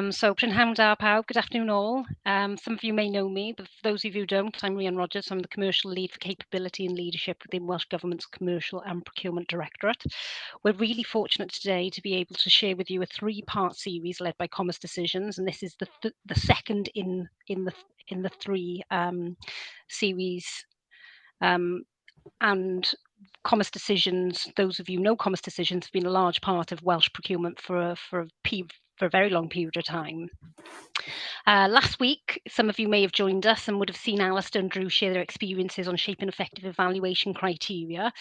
So Prynhawn da pawb, good afternoon all. Some of you may know me, but for those of you who don't, I'm Rhian Rogers. I'm the Commercial Lead for Capability and Leadership within Welsh Government's Commercial and Procurement Directorate. We're really fortunate today to be able to share with you a three-part series led by Commerce Decisions, and this is the second in the three series. And Commerce Decisions, those of you who know Commerce Decisions, have been a large part of Welsh procurement for a very long period of time. Last week, some of you may have joined us and would have seen Alistair and Drew share their experiences on shaping effective evaluation criteria.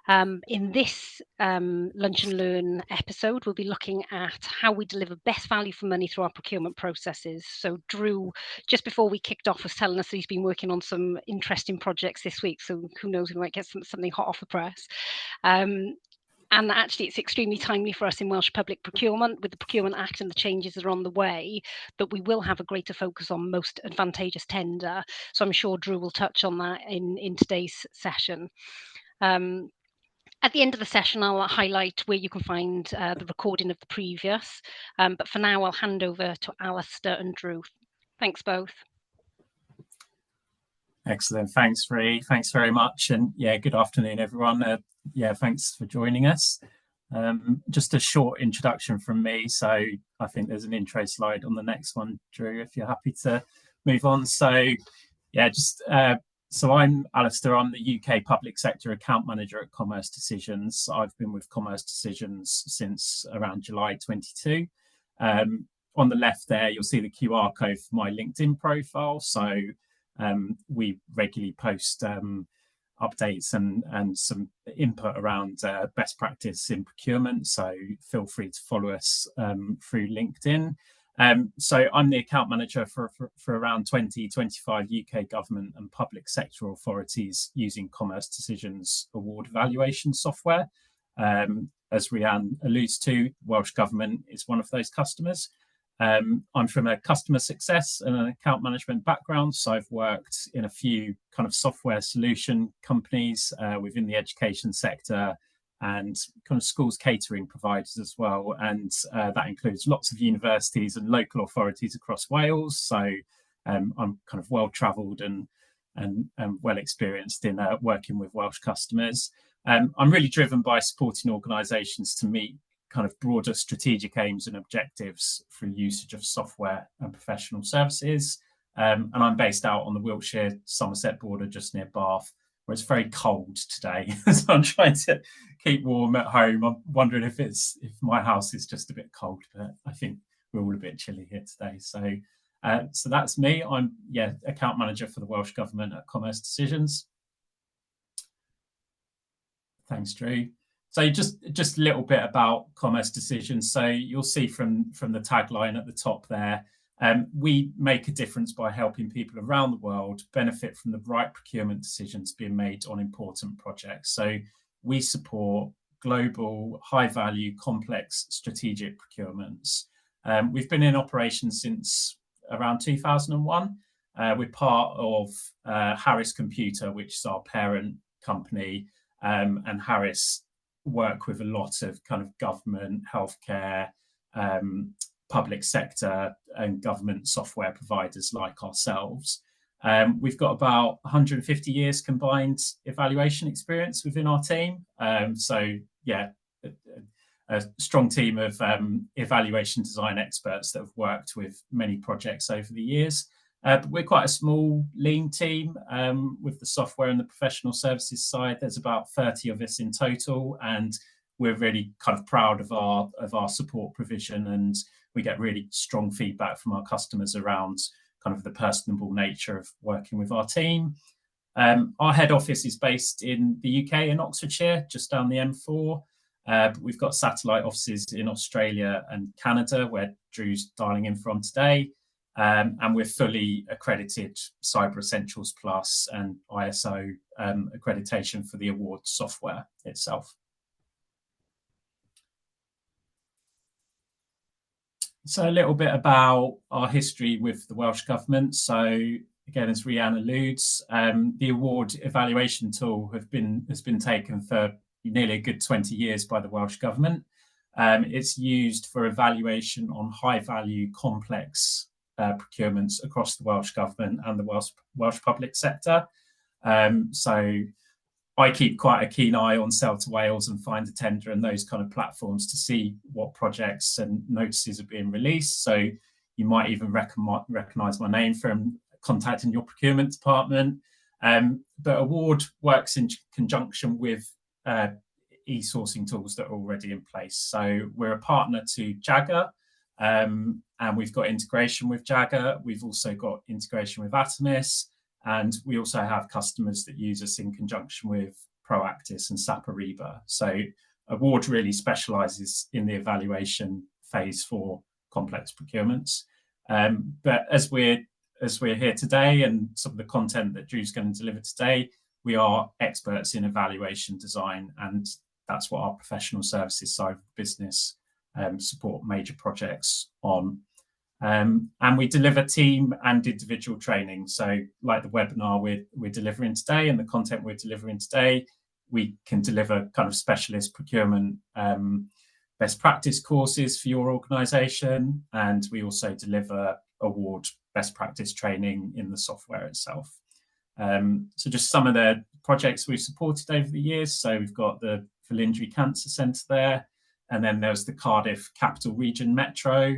In this Lunch and Learn episode, we'll be looking at how we deliver best value for money through our procurement processes. So Drew, just before we kicked off, was telling us that he's been working on some interesting projects this week. So who knows, we might get something hot off the press. And actually, it's extremely timely for us in Welsh public procurement with the Procurement Act and the changes that are on the way, that we will have a greater focus on most advantageous tender. So I'm sure Drew will touch on that in today's session. At the end of the session, I'll highlight where you can find the recording of the previous. But for now, I'll hand over to Alistair and Drew. Thanks both. Excellent. Thanks, Rhi. Thanks very much. And yeah, good afternoon, everyone. Thanks for joining us. Just a short introduction from me. So I think there's an intro slide on the next one, Drew, if you're happy to move on. So yeah, so I'm Alistair. I'm the UK Public Sector Account Manager at Commerce Decisions. I've been with Commerce Decisions since around July 22. On the left there, you'll see the QR code for my LinkedIn profile. So we regularly post updates and some input around best practice in procurement. So feel free to follow us through LinkedIn. So I'm the account manager for around 25 UK government and public sector authorities using Commerce Decisions award evaluation software. As Rhian alludes to, Welsh Government is one of those customers. I'm from a customer success and an account management background, so I've worked in a few kind of software solution companies within the education sector and kind of schools catering providers as well. And that includes lots of universities and local authorities across Wales. So I'm kind of well-travelled and well experienced in working with Welsh customers. I'm really driven by supporting organisations to meet kind of broader strategic aims and objectives through usage of software and professional services. And I'm based out on the Wiltshire-Somerset border just near Bath, where it's very cold today. So I'm trying to keep warm at home. I'm wondering if my house is just a bit cold, but I think we're all a bit chilly here today. So that's me. I'm account manager for the Welsh Government at Commerce Decisions. Thanks, Drew. So just a little bit about Commerce Decisions. So you'll see from the tagline at the top there, we make a difference by helping people around the world benefit from the right procurement decisions being made on important projects. So we support global, high-value, complex strategic procurements. We've been in operation since around 2001. We're part of Harris Computer, which is our parent company, and Harris work with a lot of kind of government, healthcare, public sector and government software providers like ourselves. We've got about 150 years combined evaluation experience within our team. So yeah, a strong team of evaluation design experts that have worked with many projects over the years. But we're quite a small, lean team with the software and the professional services side. There's about 30 of us in total, and we're really kind of proud of our support provision, and we get really strong feedback from our customers around kind of the personable nature of working with our team. Our head office is based in the UK in Oxfordshire, just down the M4. But we've got satellite offices in Australia and Canada, where Drew's dialing in from today. And we're fully accredited Cyber Essentials Plus and ISO accreditation for the award software itself. So a little bit about our history with the Welsh Government. So again, as Rhian alludes, the award evaluation tool has been taken for nearly a good 20 years by the Welsh Government. It's used for evaluation on high-value, complex procurements across the Welsh Government and the Welsh public sector. So I keep quite a keen eye on Sell to Wales and Find a Tender and those kind of platforms to see what projects and notices are being released. So you might even recognise my name from contacting your procurement department. But Award works in conjunction with e-sourcing tools that are already in place. So we're a partner to Jagger, and we've got integration with Jagger. We've also got integration with Atomis, and we also have customers that use us in conjunction with Proactis and SAP Ariba. So Award really specialises in the evaluation phase for complex procurements. But as we're here today, and some of the content that Drew's going to deliver today, we are experts in evaluation design, and that's what our professional services side of the business support major projects on. And we deliver team and individual training. So like the webinar we're delivering today and the content we're delivering today, we can deliver kind of specialist procurement best practice courses for your organisation. And we also deliver Award best practice training in the software itself. So just some of the projects we've supported over the years. So we've got the Felindre Cancer Centre there, and then there's the Cardiff Capital Region Metro,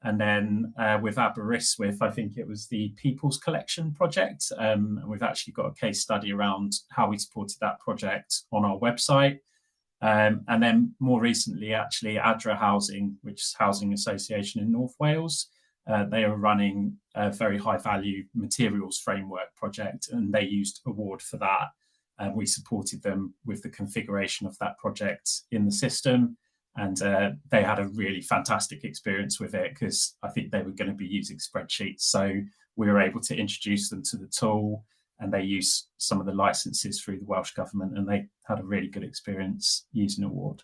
and then with Aberystwyth, I think it was the People's Collection project. And we've actually got a case study around how we supported that project on our website. And then more recently, actually, Adra Housing, which is Housing Association in North Wales, they are running a very high value materials framework project, and they used Award for that. We supported them with the configuration of that project in the system, and they had a really fantastic experience with it because I think they were going to be using spreadsheets. So we were able to introduce them to the tool, and they use some of the licenses through the Welsh Government, and they had a really good experience using Award.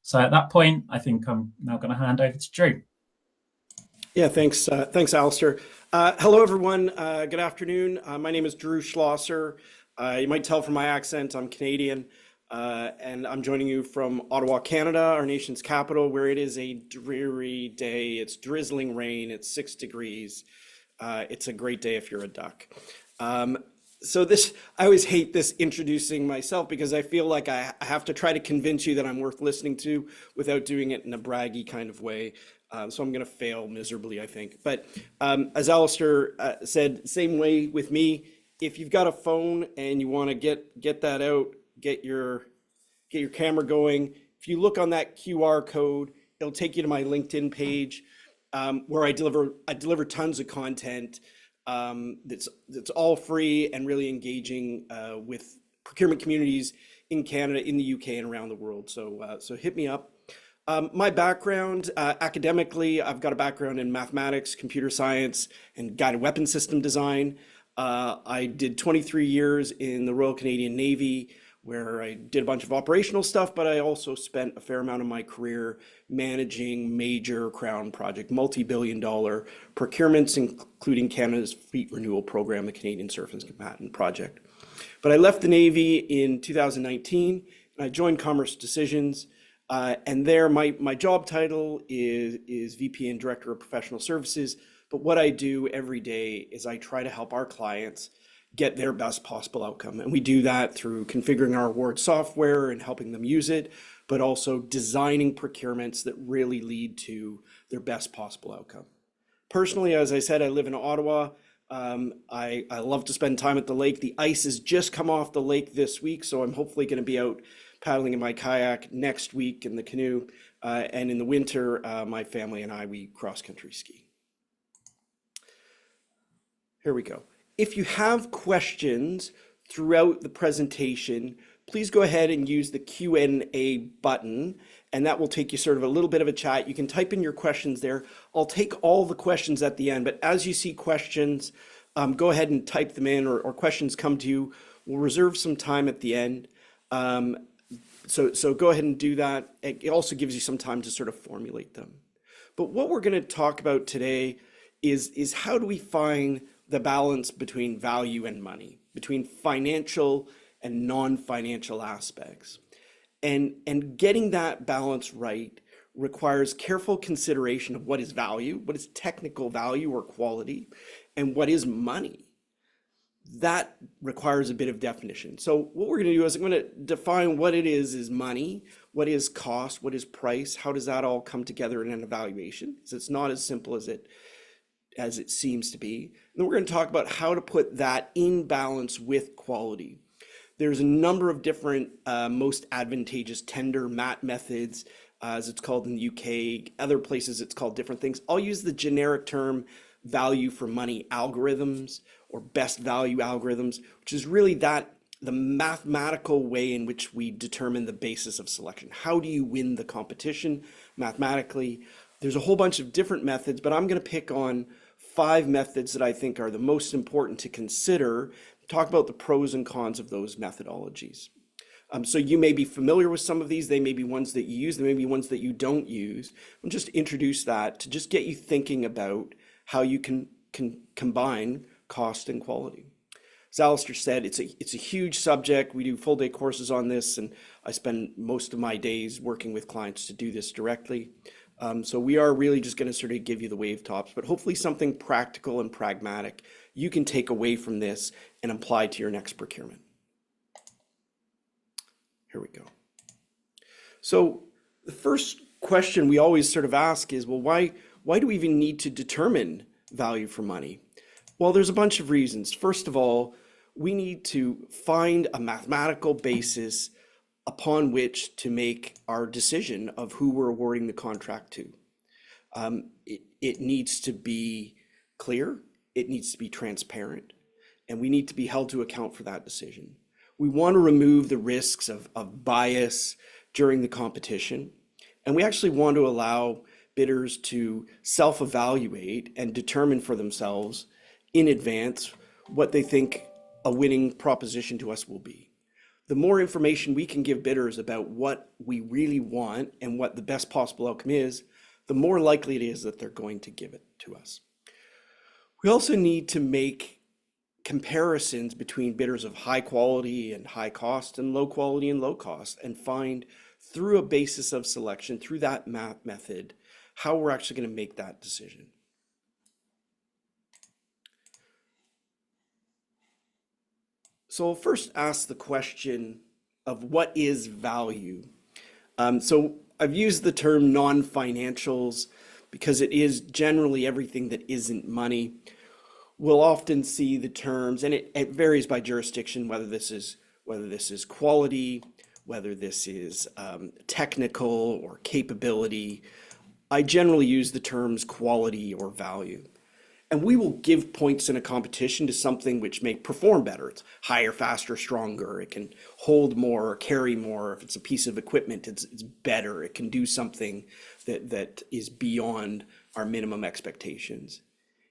So at that point, I think I'm now going to hand over to Drew. Yeah, thanks, Alistair. Hello, everyone. Good afternoon. My name is Drew Schlosser. You might tell from my accent, I'm Canadian, and I'm joining you from Ottawa, Canada, our nation's capital, where it is a dreary day. It's drizzling rain. It's 6 degrees. It's a great day if you're a duck. So I always hate this introducing myself because I feel like I have to try to convince you that I'm worth listening to without doing it in a braggy kind of way. So I'm going to fail miserably, I think. But as Alistair said, same way with me. If you've got a phone and you want to get that out, get your camera going. If you look on that QR code, it'll take you to my LinkedIn page where I deliver tons of content that's all free and really engaging with procurement communities in Canada, in the UK, and around the world. So hit me up. My background, academically, I've got a background in mathematics, computer science, and guided weapon system design. I did 23 years in the Royal Canadian Navy, where I did a bunch of operational stuff, but I also spent a fair amount of my career managing major Crown project, multi-billion-dollar procurements, including Canada's fleet renewal program, the Canadian Surface Combatant Project. But I left the Navy in 2019, and I joined Commerce Decisions. And there, my job title is VP and Director of Professional Services. But what I do every day is I try to help our clients get their best possible outcome. And we do that through configuring our award software and helping them use it, but also designing procurements that really lead to their best possible outcome. Personally, as I said, I live in Ottawa. I love to spend time at the lake. The ice has just come off the lake this week, so I'm hopefully going to be out paddling in my kayak next week in the canoe. And in the winter, my family and I, we cross-country ski. Here we go. If you have questions throughout the presentation, please go ahead and use the Q&A button, and that will take you sort of a little bit of a chat. You can type in your questions there. I'll take all the questions at the end, but as you see questions, go ahead and type them in, or questions come to you. We'll reserve some time at the end. So go ahead and do that. It also gives you some time to sort of formulate them. But what we're going to talk about today is how do we find the balance between value and money, between financial and non-financial aspects. And getting that balance right requires careful consideration of what is value, what is technical value or quality, and what is money. That requires a bit of definition. So what we're going to do is I'm going to define what it is money, what is cost, what is price, how does that all come together in an evaluation? So it's not as simple as it seems to be. And then we're going to talk about how to put that in balance with quality. There's a number of different most advantageous tender MAT methods, as it's called in the UK. Other places it's called different things. I'll use the generic term value for money algorithms or best value algorithms, which is really the mathematical way in which we determine the basis of selection. How do you win the competition mathematically? There's a whole bunch of different methods, but I'm going to pick on 5 methods that I think are the most important to consider. Talk about the pros and cons of those methodologies. So you may be familiar with some of these. They may be ones that you use. They may be ones that you don't use. I'll just introduce that to just get you thinking about how you can combine cost and quality. As Alistair said, it's a huge subject. We do full day courses on this, and I spend most of my days working with clients to do this directly. So we are really just going to sort of give you the wave tops, but hopefully something practical and pragmatic you can take away from this and apply to your next procurement. Here we go. So the first question we always sort of ask is, well, why do we even need to determine value for money? Well, there's a bunch of reasons. First of all, we need to find a mathematical basis upon which to make our decision of who we're awarding the contract to. It needs to be clear, it needs to be transparent, and we need to be held to account for that decision. We want to remove the risks of bias during the competition, and we actually want to allow bidders to self-evaluate and determine for themselves in advance what they think a winning proposition to us will be. The more information we can give bidders about what we really want and what the best possible outcome is, the more likely it is that they're going to give it to us. We also need to make comparisons between bidders of high quality and high cost and low quality and low cost, and find through a basis of selection, through that math method, how we're actually going to make that decision. So I'll first ask the question of what is value. So I've used the term non-financials because it is generally everything that isn't money. We'll often see the terms, and it varies by jurisdiction, whether this is quality, whether this is technical or capability. I generally use the terms quality or value. And we will give points in a competition to something which may perform better. It's higher, faster, stronger. It can hold more or carry more. If it's a piece of equipment, it's better. It can do something that is beyond our minimum expectations.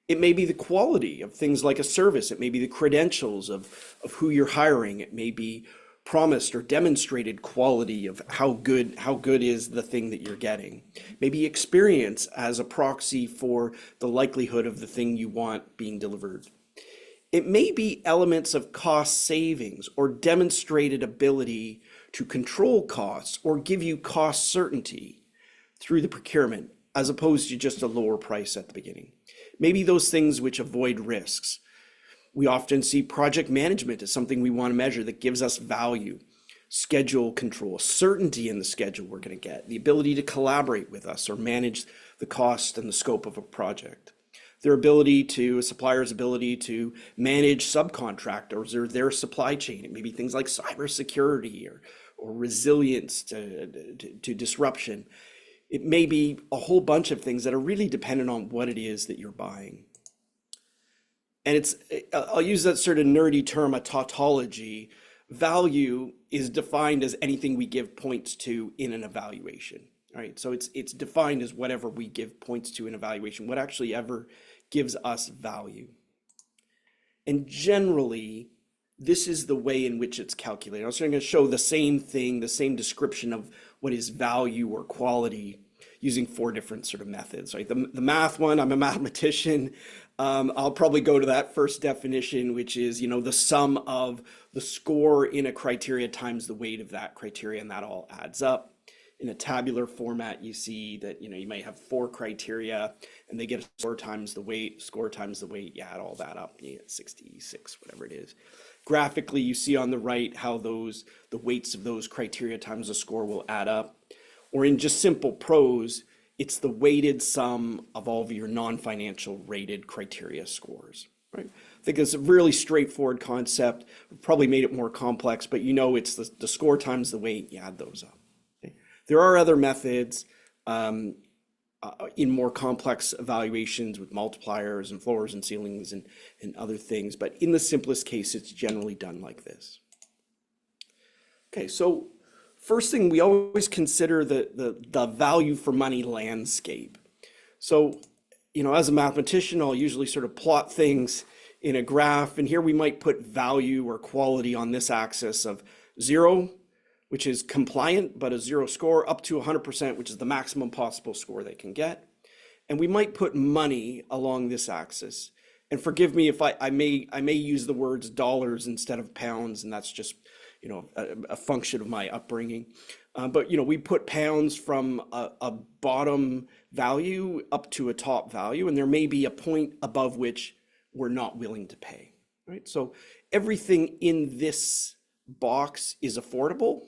It may be the quality of things like a service. It may be the credentials of who you're hiring. It may be promised or demonstrated quality of how good is the thing that you're getting. Maybe experience as a proxy for the likelihood of the thing you want being delivered. It may be elements of cost savings or demonstrated ability to control costs or give you cost certainty through the procurement, as opposed to just a lower price at the beginning. Maybe those things which avoid risks. We often see project management as something we want to measure that gives us value, schedule control, certainty in the schedule we're going to get, the ability to collaborate with us or manage the cost and the scope of a project. A supplier's ability to manage subcontractors or their supply chain. It may be things like cybersecurity or resilience to disruption. It may be a whole bunch of things that are really dependent on what it is that you're buying. And I'll use that sort of nerdy term, a tautology. Value is defined as anything we give points to in an evaluation, right? So it's defined as whatever we give points to in evaluation, what actually ever gives us value. And generally, this is the way in which it's calculated. I'm going to show the same thing, the same description of what is value or quality using 4 different sort of methods, right? The math one, I'm a mathematician. I'll probably go to that first definition, which is, the sum of the score in a criteria times the weight of that criteria, and that all adds up. In a tabular format, you see that, you might have 4 criteria and they get a score times the weight, you add all that up, you get 66, whatever it is. Graphically, you see on the right how the weights of those criteria times the score will add up. Or in just simple prose, it's the weighted sum of all of your non-financial rated criteria scores, right? I think it's a really straightforward concept. We've probably made it more complex, but it's the score times the weight, you add those up. Okay? There are other methods in more complex evaluations with multipliers and floors and ceilings and other things, but in the simplest case, it's generally done like this. Okay, so first thing, we always consider the value for money landscape. So, as a mathematician, I'll usually sort of plot things in a graph, and here we might put value or quality on this axis of 0, which is compliant, but a 0 score, up to 100%, which is the maximum possible score they can get. And we might put money along this axis. And forgive me if I may use the words dollars instead of pounds, and that's just a function of my upbringing. But we put pounds from a bottom value up to a top value, and there may be a point above which we're not willing to pay, right? So everything in this box is affordable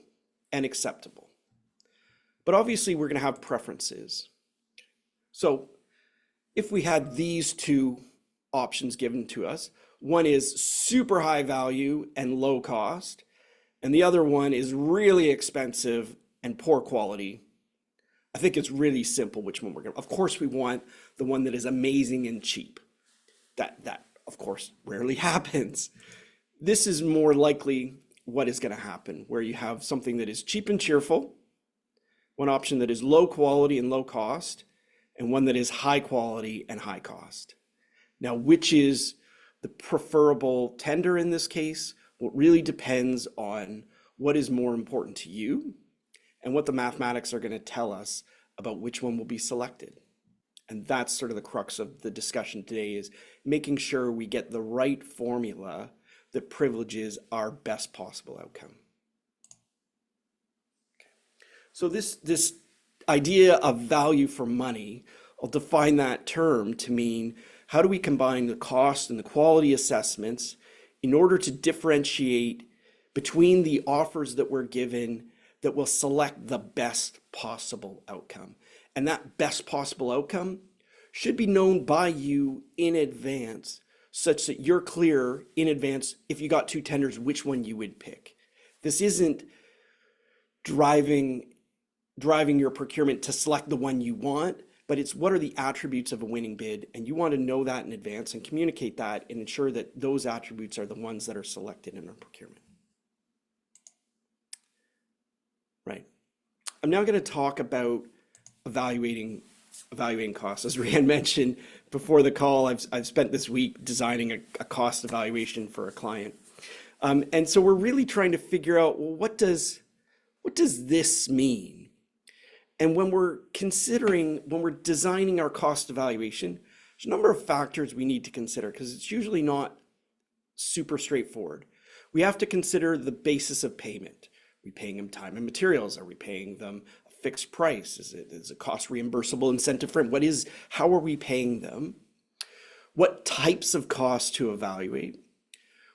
and acceptable. But obviously we're going to have preferences. So if we had these 2 options given to us, one is super high value and low cost, and the other one is really expensive and poor quality, I think it's really simple which one we're going to. Of course, we want the one that is amazing and cheap. That of course rarely happens. This is more likely what is going to happen, where you have something that is cheap and cheerful, one option that is low quality and low cost, and one that is high quality and high cost. Now, which is the preferable tender in this case? Well, it really depends on what is more important to you and what the mathematics are going to tell us about which one will be selected. And that's sort of the crux of the discussion today, is making sure we get the right formula that privileges our best possible outcome. Okay. So this idea of value for money, I'll define that term to mean, how do we combine the cost and the quality assessments in order to differentiate between the offers that we're given that will select the best possible outcome? And that best possible outcome should be known by you in advance, such that you're clear in advance, if you got 2 tenders, which one you would pick. This isn't driving your procurement to select the one you want, but it's what are the attributes of a winning bid, and you want to know that in advance and communicate that and ensure that those attributes are the ones that are selected in our procurement. Right. I'm now going to talk about evaluating costs. As Rhian mentioned before the call, I've spent this week designing a cost evaluation for a client. And so we're really trying to figure out, well, what does this mean? And when we're designing our cost evaluation, there's a number of factors we need to consider, because it's usually not super straightforward. We have to consider the basis of payment. Are we paying them time and materials? Are we paying them a fixed price? Is it cost reimbursable incentive for them? How are we paying them? What types of costs to evaluate?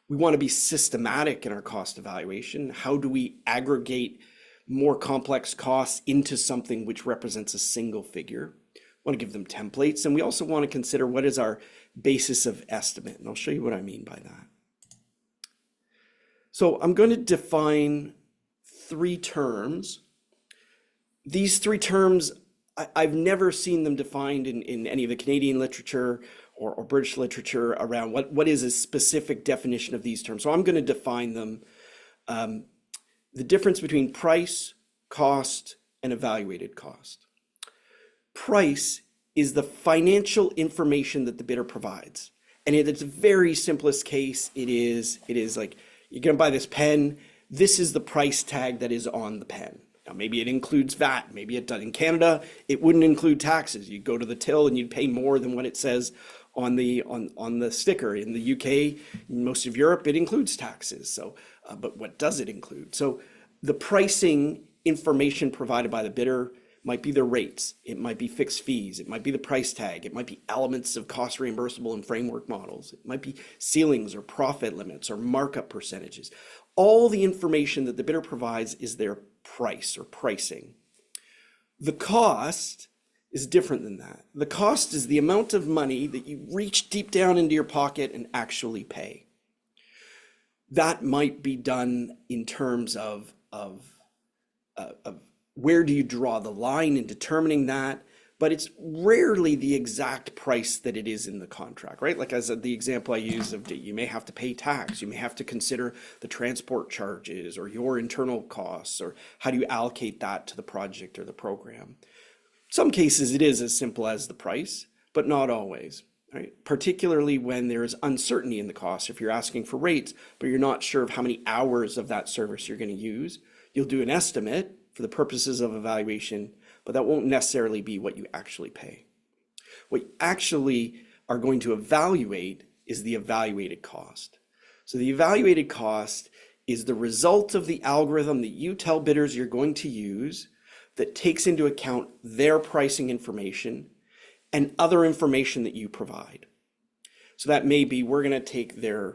We want to be systematic in our cost evaluation. How do we aggregate more complex costs into something which represents a single figure? We want to give them templates, and we also want to consider what is our basis of estimate, and I'll show you what I mean by that. So I'm going to define 3 terms. These 3 terms, I've never seen them defined in any of the Canadian literature or British literature around what is a specific definition of these terms. So I'm going to define them. The difference between price, cost, and evaluated cost. Price is the financial information that the bidder provides. And in its very simplest case, it is like, you're going to buy this pen. This is the price tag that is on the pen. Now, maybe it includes VAT. Maybe it doesn't. In Canada, it wouldn't include taxes. You'd go to the till and you'd pay more than what it says on the sticker. In the UK, in most of Europe, it includes taxes. So, but what does it include? So the pricing information provided by the bidder might be the rates, it might be fixed fees, it might be the price tag, it might be elements of cost reimbursable and framework models, it might be ceilings or profit limits or markup percentages. All the information that the bidder provides is their price or pricing. The cost is different than that. The cost is the amount of money that you reach deep down into your pocket and actually pay. That might be done in terms of where do you draw the line in determining that, but it's rarely the exact price that it is in the contract, right? Like as the example I use of you may have to pay tax, you may have to consider the transport charges or your internal costs, or how do you allocate that to the project or the program. Some cases it is as simple as the price, but not always, right? Particularly when there is uncertainty in the cost. If you're asking for rates, but you're not sure of how many hours of that service you're going to use, you'll do an estimate for the purposes of evaluation, but that won't necessarily be what you actually pay. What you actually are going to evaluate is the evaluated cost. So the evaluated cost is the result of the algorithm that you tell bidders you're going to use that takes into account their pricing information and other information that you provide. So that may be, we're going to take their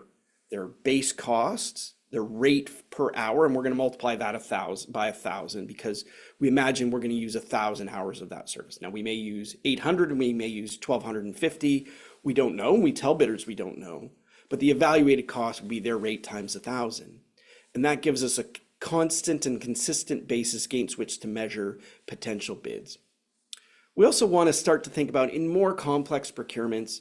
base costs, their rate per hour, and we're going to multiply that by 1,000 because we imagine we're going to use 1,000 hours of that service. Now we may use 800 and we may use 1,250. We don't know. We tell bidders we don't know, but the evaluated cost would be their rate times 1,000. And that gives us a constant and consistent basis against which to measure potential bids. We also want to start to think about, in more complex procurements,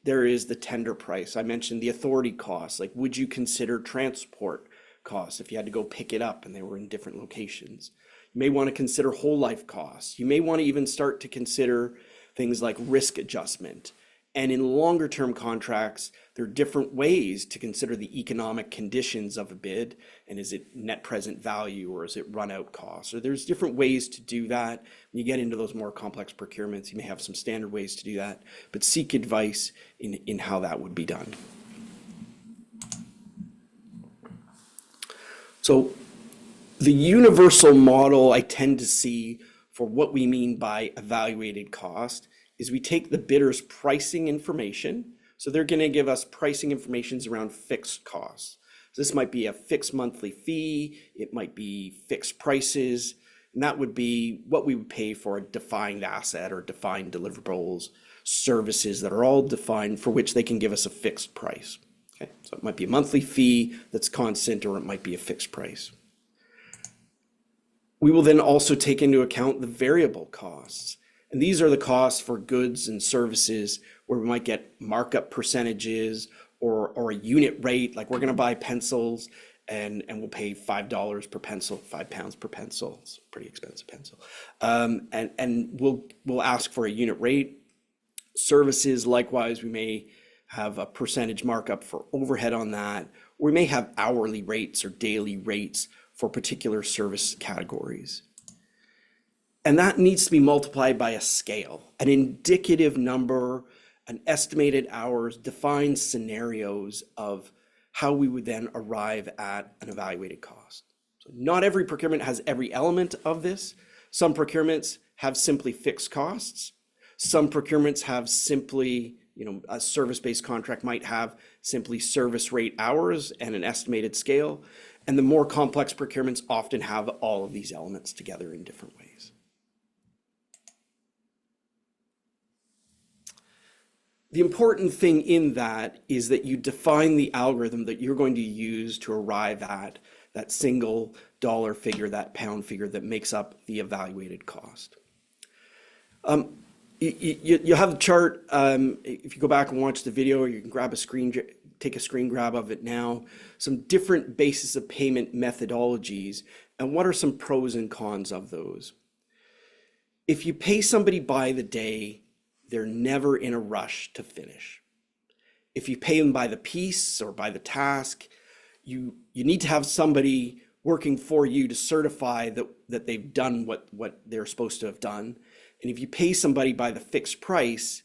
there is the tender price. I mentioned the authority costs. Like, would you consider transport costs if you had to go pick it up and they were in different locations? You may want to consider whole life costs. You may want to even start to consider things like risk adjustment. And in longer term contracts, there are different ways to consider the economic conditions of a bid. And is it net present value or is it run out costs? So there's different ways to do that. When you get into those more complex procurements, you may have some standard ways to do that, but seek advice in how that would be done. So the universal model I tend to see for what we mean by evaluated cost is we take the bidder's pricing information. So they're going to give us pricing information around fixed costs. So this might be a fixed monthly fee. It might be fixed prices. And that would be what we would pay for a defined asset or defined deliverables, services that are all defined for which they can give us a fixed price. Okay, so it might be a monthly fee that's constant, or it might be a fixed price. We will then also take into account the variable costs. And these are the costs for goods and services where we might get markup percentages or a unit rate. Like, we're going to buy pencils and we'll pay $5 per pencil, £5 per pencil. It's a pretty expensive pencil. And we'll ask for a unit rate. Services, likewise, we may have a percentage markup for overhead on that. We may have hourly rates or daily rates for particular service categories. And that needs to be multiplied by a scale, an indicative number, an estimated hours, defined scenarios of how we would then arrive at an evaluated cost. So not every procurement has every element of this. Some procurements have simply fixed costs. Some procurements have simply, a service-based contract might have simply service rate hours and an estimated scale. And the more complex procurements often have all of these elements together in different ways. The important thing in that is that you define the algorithm that you're going to use to arrive at that single dollar figure, that pound figure that makes up the evaluated cost. You have the chart. If you go back and watch the video, or you can grab a screen, take a screen grab of it now. Some different basis of payment methodologies, and what are some pros and cons of those? If you pay somebody by the day, they're never in a rush to finish. If you pay them by the piece or by the task, you need to have somebody working for you to certify that they've done what they're supposed to have done. And if you pay somebody by the fixed price,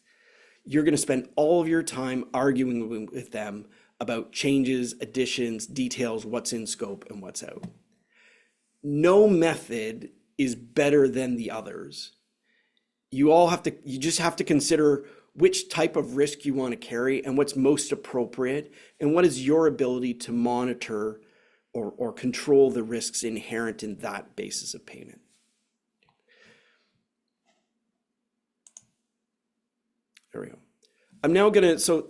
you're going to spend all of your time arguing with them about changes, additions, details, what's in scope and what's out. No method is better than the others. You just have to consider which type of risk you want to carry and what's most appropriate, and what is your ability to monitor or control the risks inherent in that basis of payment. There we go. I'm now going to, so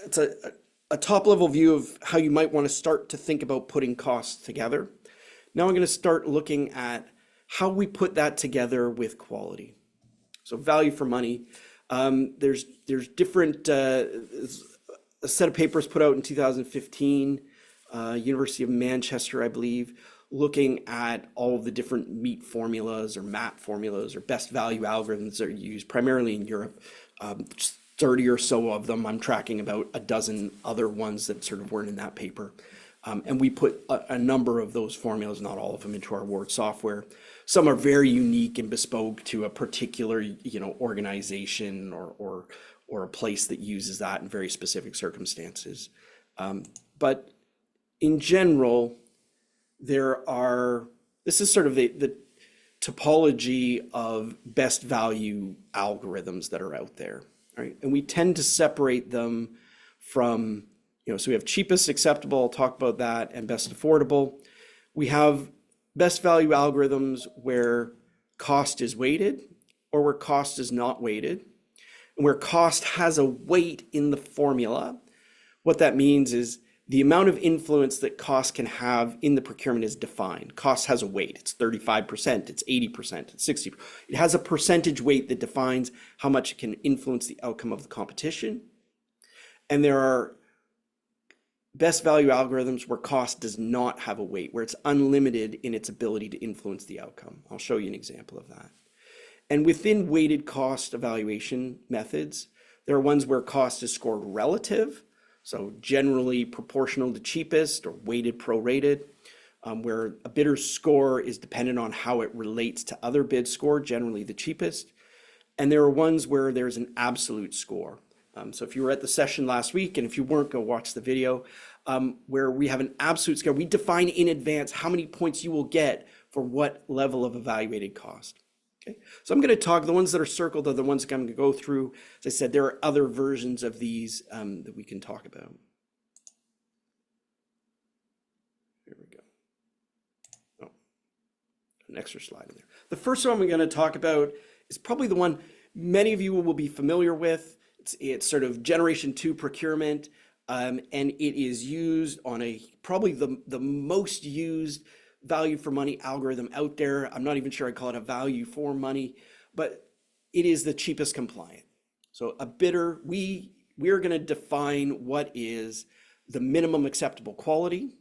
it's a top level view of how you might want to start to think about putting costs together. Now I'm going to start looking at how we put that together with quality. So value for money. There's different, a set of papers put out in 2015, University of Manchester, I believe, looking at all of the different MEAT formulas or MAT formulas or best value algorithms that are used primarily in Europe. 30 or so of them. I'm tracking about a dozen other ones that sort of weren't in that paper. And we put a number of those formulas, not all of them, into our Ward software. Some are very unique and bespoke to a particular, organization or a place that uses that in very specific circumstances. But in general, this is sort of the topology of best value algorithms that are out there, right? And we tend to separate them from, so we have cheapest acceptable, I'll talk about that, and best affordable. We have best value algorithms where cost is weighted or where cost is not weighted, and where cost has a weight in the formula. What that means is the amount of influence that cost can have in the procurement is defined. Cost has a weight. It's 35%, it's 80%, it's 60%. It has a percentage weight that defines how much it can influence the outcome of the competition. And there are best value algorithms where cost does not have a weight, where it's unlimited in its ability to influence the outcome. I'll show you an example of that. And within weighted cost evaluation methods, there are ones where cost is scored relative, so generally proportional to cheapest or weighted prorated, where a bidder's score is dependent on how it relates to other bid score, generally the cheapest. And there are ones where there's an absolute score. So if you were at the session last week, and if you weren't, go watch the video, where we have an absolute score. We define in advance how many points you will get for what level of evaluated cost. Okay, so I'm going to talk, the ones that are circled are the ones that I'm going to go through. As I said, there are other versions of these that we can talk about. Here we go. Oh, an extra slide in there. The first one we're going to talk about is probably the one many of you will be familiar with. It's sort of generation 2 procurement, and it is used on probably the most used value for money algorithm out there. I'm not even sure I call it a value for money, but it is the cheapest compliant. So a bidder, we are going to define what is the minimum acceptable quality.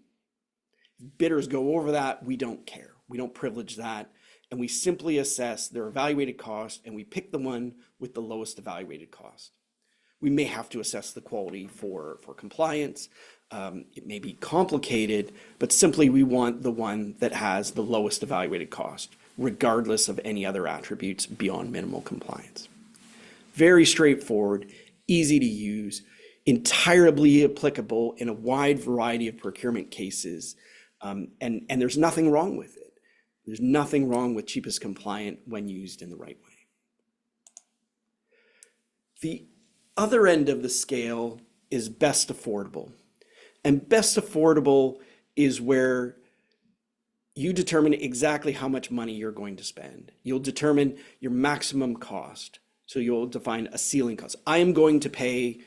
If bidders go over that, we don't care. We don't privilege that. And we simply assess their evaluated cost, and we pick the one with the lowest evaluated cost. We may have to assess the quality for compliance. It may be complicated, but simply we want the one that has the lowest evaluated cost, regardless of any other attributes beyond minimal compliance. Very straightforward, easy to use, entirely applicable in a wide variety of procurement cases, and there's nothing wrong with it. There's nothing wrong with cheapest compliant when used in the right way. The other end of the scale is best affordable. And best affordable is where you determine exactly how much money you're going to spend. You'll determine your maximum cost. So you'll define a ceiling cost. I am going to pay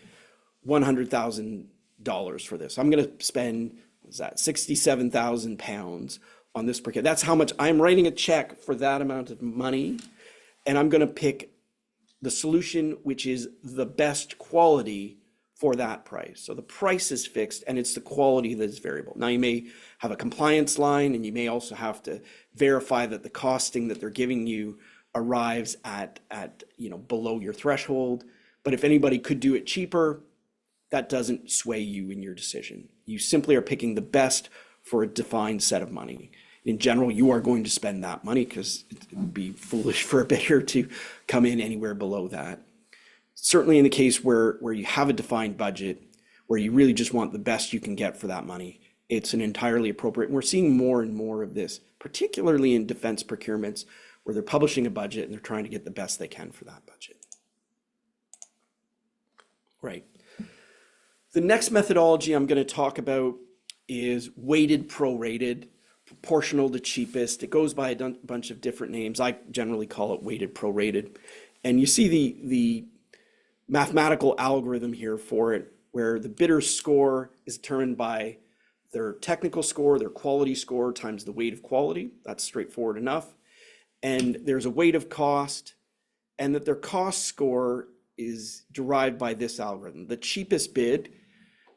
$100,000 for this. I'm going to spend, what's that, 67,000 pounds on this procurement. That's how much I'm writing a check for that amount of money. And I'm going to pick the solution which is the best quality for that price. So the price is fixed and it's the quality that is variable. Now you may have a compliance line, and you may also have to verify that the costing that they're giving you arrives at below your threshold. But if anybody could do it cheaper, that doesn't sway you in your decision. You simply are picking the best for a defined set of money. In general, you are going to spend that money because it would be foolish for a bidder to come in anywhere below that. certainly in the case where you have a defined budget, where you really just want the best you can get for that money, it's an entirely appropriate. And we're seeing more and more of this, particularly in defense procurements, where they're publishing a budget and they're trying to get the best they can for that budget. Right. The next methodology I'm going to talk about is weighted prorated, proportional to cheapest. It goes by a bunch of different names. I generally call it weighted prorated. And you see the mathematical algorithm here for it, where the bidder's score is determined by their technical score, their quality score times the weight of quality. That's straightforward enough. And there's a weight of cost, and that their cost score is derived by this algorithm. The cheapest bid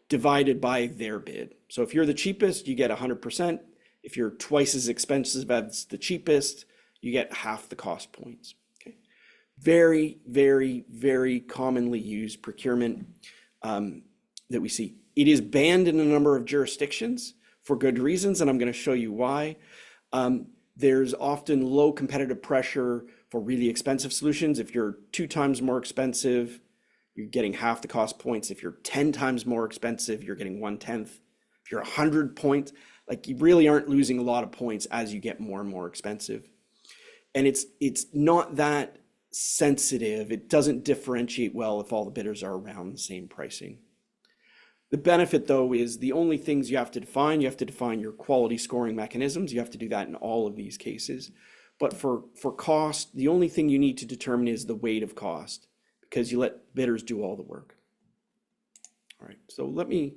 divided by their bid. So if you're the cheapest, you get 100%. If you're twice as expensive as the cheapest, you get half the cost points. Okay. Very, very, very commonly used procurement that we see. It is banned in a number of jurisdictions for good reasons, and I'm going to show you why. There's often low competitive pressure for really expensive solutions. If you're 2 times more expensive, you're getting half the cost points. If you're 10 times more expensive, you're getting 1/10. If you're 100 points, like you really aren't losing a lot of points as you get more and more expensive. And it's not that sensitive. It doesn't differentiate well if all the bidders are around the same pricing. The benefit, though, is the only things you have to define your quality scoring mechanisms. You have to do that in all of these cases. But for cost, the only thing you need to determine is the weight of cost, because you let bidders do all the work. All right, so let me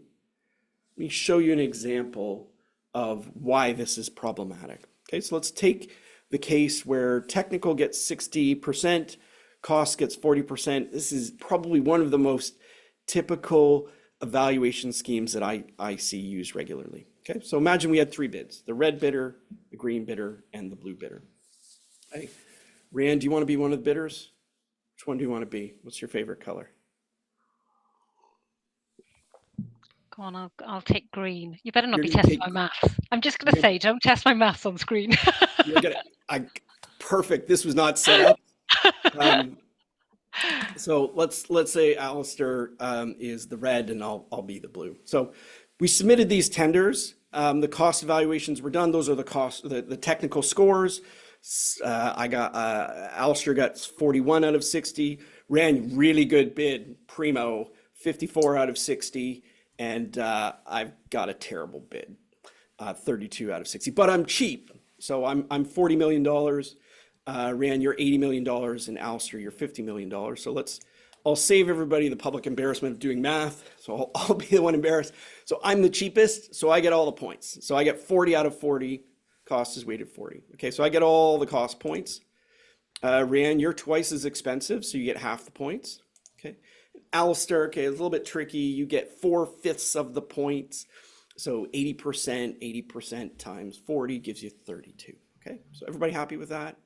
show you an example of why this is problematic. Okay, so let's take the case where technical gets 60%, cost gets 40%. This is probably one of the most typical evaluation schemes that I see used regularly. Okay, so imagine we had 3 bids: the red bidder, the green bidder, and the blue bidder. Hey, Rand, do you want to be one of the bidders? Which one do you want to be? What's your favorite color? Go on, I'll take green. You better not be testing my maths. I'm just going to say, don't test my maths on screen. You're gonna, perfect. This was not set up. So let's say Alistair is the red and I'll be the blue. So we submitted these tenders. The cost evaluations were done. Those are the technical scores. Alistair got 41 out of 60. Ran really good bid, primo, 54 out of 60. And I've got a terrible bid, 32 out of 60. But I'm cheap, so I'm $40 million. Rand, you're $80 million, and Alistair, you're $50 million. So I'll save everybody the public embarrassment of doing math. So I'll be the one embarrassed. So I'm the cheapest, so I get all the points. So I get 40 out of 40. Cost is weighted 40. Okay, so I get all the cost points. Rand, you're twice as expensive, so you get half the points. Okay. Alistair, okay, a little bit tricky. You get 4/5 of the points. So 80% times 40 gives you 32. Okay, so everybody happy with that?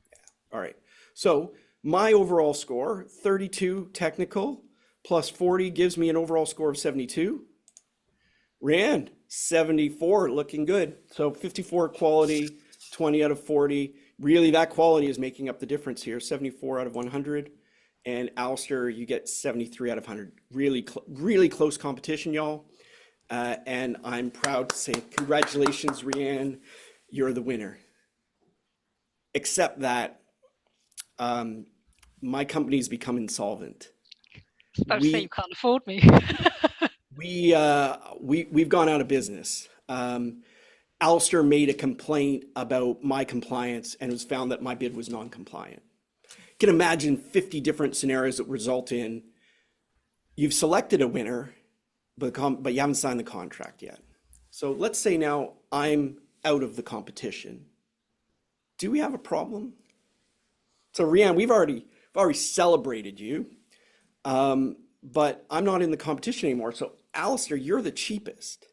Yeah. All right. So my overall score, 32 technical plus 40 gives me an overall score of 72. Rand, 74, looking good. So 54 quality, 20 out of 40. Really, that quality is making up the difference here, 74 out of 100. And Alistair, you get 73 out of 100. Really close competition, y'all. And I'm proud to say, congratulations, Rianne, you're the winner. Except that my company's become insolvent. I was about to say you can't afford me. We've gone out of business. Alistair made a complaint about my compliance, and it was found that my bid was non-compliant. You can imagine 50 different scenarios that result in you've selected a winner, but you haven't signed the contract yet. So let's say now I'm out of the competition. Do we have a problem? So Rianne, we've already celebrated you, but I'm not in the competition anymore. So Alistair, you're the cheapest.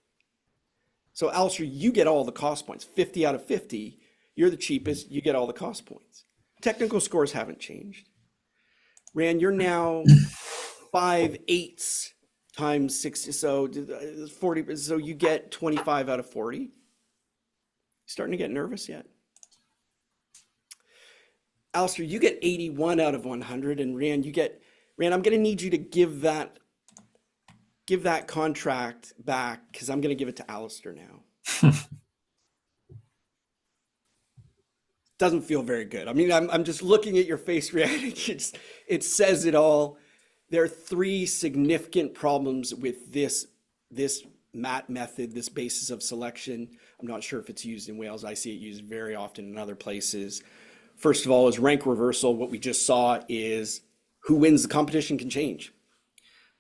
So Alistair, you get all the cost points, 50 out of 50. You're the cheapest, you get all the cost points. Technical scores haven't changed. Rand, you're now 5/8 times 60, so 40, so you get 25 out of 40. Starting to get nervous yet? Alistair, you get 81 out of 100, and Rand, you get Rand, I'm going to need you to give that contract back, because I'm going to give it to Alistair now. Doesn't feel very good. I mean, I'm just looking at your face reaction. It says it all. There are 3 significant problems with this MAT method, this basis of selection. I'm not sure if it's used in Wales. I see it used very often in other places. First of all, is rank reversal. What we just saw is who wins the competition can change.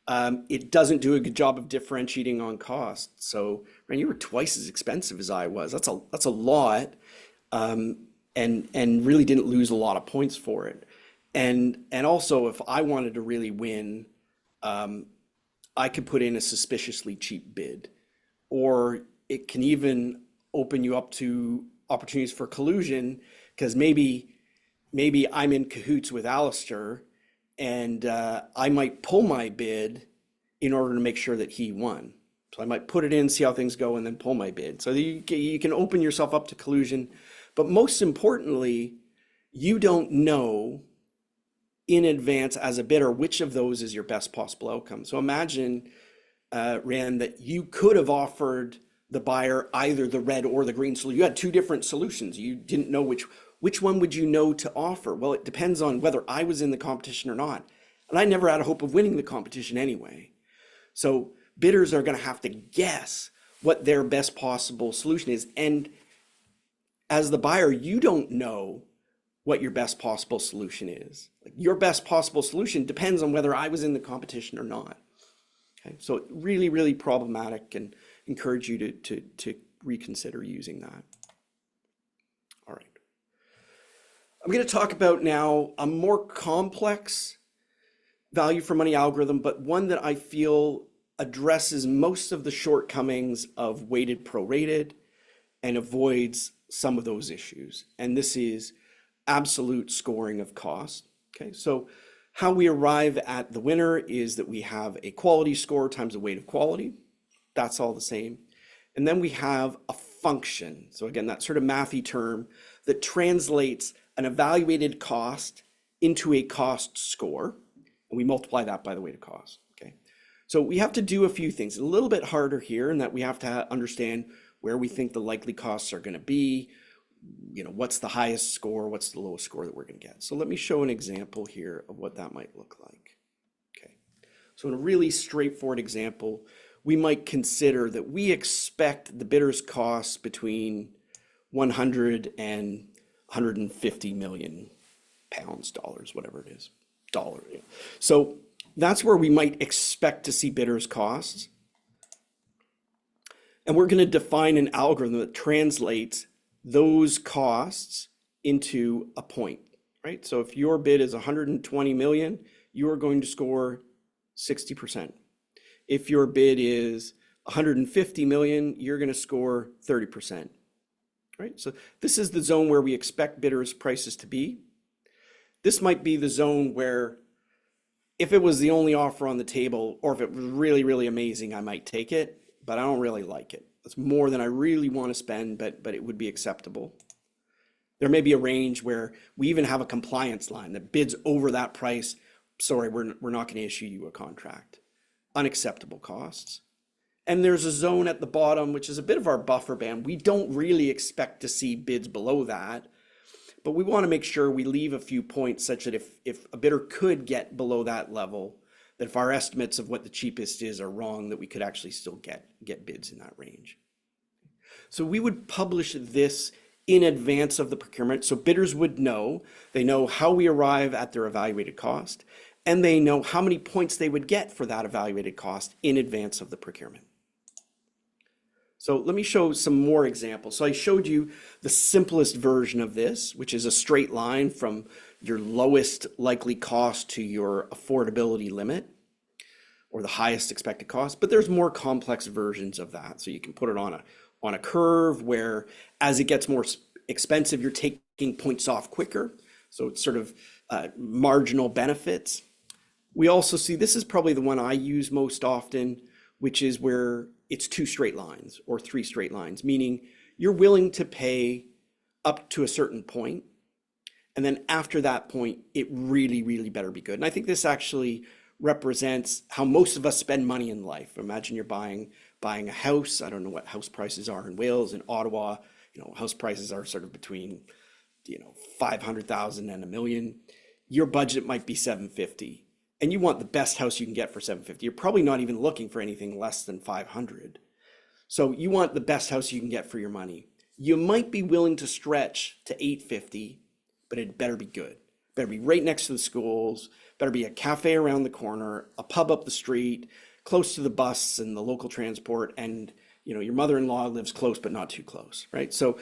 It doesn't do a good job of differentiating on cost. So, Rand, you were twice as expensive as I was. That's a lot. And really didn't lose a lot of points for it. And also, if I wanted to really win, I could put in a suspiciously cheap bid, or it can even open you up to opportunities for collusion, because maybe I'm in cahoots with Alistair, and I might pull my bid in order to make sure that he won. So I might put it in, see how things go, and then pull my bid. So you can open yourself up to collusion. But most importantly, you don't know in advance as a bidder which of those is your best possible outcome. So imagine, Rand, that you could have offered the buyer either the red or the green solution. You had 2 different solutions. You didn't know which one would you know to offer. Well, it depends on whether I was in the competition or not. And I never had a hope of winning the competition anyway. So bidders are going to have to guess what their best possible solution is. And as the buyer, you don't know what your best possible solution is. Like, your best possible solution depends on whether I was in the competition or not. Okay, so really, really problematic, and encourage you to reconsider using that. All right. I'm going to talk about now a more complex value for money algorithm, but one that I feel addresses most of the shortcomings of weighted prorated and avoids some of those issues. And this is absolute scoring of cost. Okay, so how we arrive at the winner is that we have a quality score times the weight of quality. That's all the same. And then we have a function. So again, that sort of mathy term that translates an evaluated cost into a cost score. And we multiply that by the weight of cost. Okay, so we have to do a few things. A little bit harder here, in that we have to understand where we think the likely costs are going to be. You know, what's the highest score, what's the lowest score that we're going to get. So let me show an example here of what that might look like. Okay, so in a really straightforward example, we might consider that we expect the bidder's costs between 100 and 150 million pounds, dollars, whatever it is, dollar. Yeah. So that's where we might expect to see bidder's costs. And we're going to define an algorithm that translates those costs into a point, right? So if your bid is 120 million, you are going to score 60%. If your bid is 150 million, you're going to score 30%, right? So this is the zone where we expect bidders' prices to be. This might be the zone where, if it was the only offer on the table, or if it was really, really amazing, I might take it, but I don't really like it. It's more than I really want to spend, but it would be acceptable. There may be a range where we even have a compliance line that bids over that price. Sorry, we're not going to issue you a contract. Unacceptable costs. And there's a zone at the bottom, which is a bit of our buffer band. We don't really expect to see bids below that, but we want to make sure we leave a few points such that if a bidder could get below that level, that if our estimates of what the cheapest is are wrong, that we could actually still get bids in that range. So we would publish this in advance of the procurement, so bidders would know. They know how we arrive at their evaluated cost, and they know how many points they would get for that evaluated cost in advance of the procurement. So let me show some more examples. So I showed you the simplest version of this, which is a straight line from your lowest likely cost to your affordability limit, or the highest expected cost. But there's more complex versions of that. So you can put it on a curve where, as it gets more expensive, you're taking points off quicker. So it's sort of marginal benefits. We also see, this is probably the one I use most often, which is where it's 2 straight lines or 3 straight lines, meaning you're willing to pay up to a certain point, And then after that point, it really, really better be good. And I think this actually represents how most of us spend money in life. Imagine you're buying a house. I don't know what house prices are in Wales. In Ottawa, house prices are sort of between 500,000 and $1 million. Your budget might be 750, and you want the best house you can get for 750. You're probably not even looking for anything less than 500. So you want the best house you can get for your money. You might be willing to stretch to 850, but it better be good. Better be right next to the schools, better be a cafe around the corner, a pub up the street, close to the bus and the local transport, and your mother-in-law lives close but not too close, right? So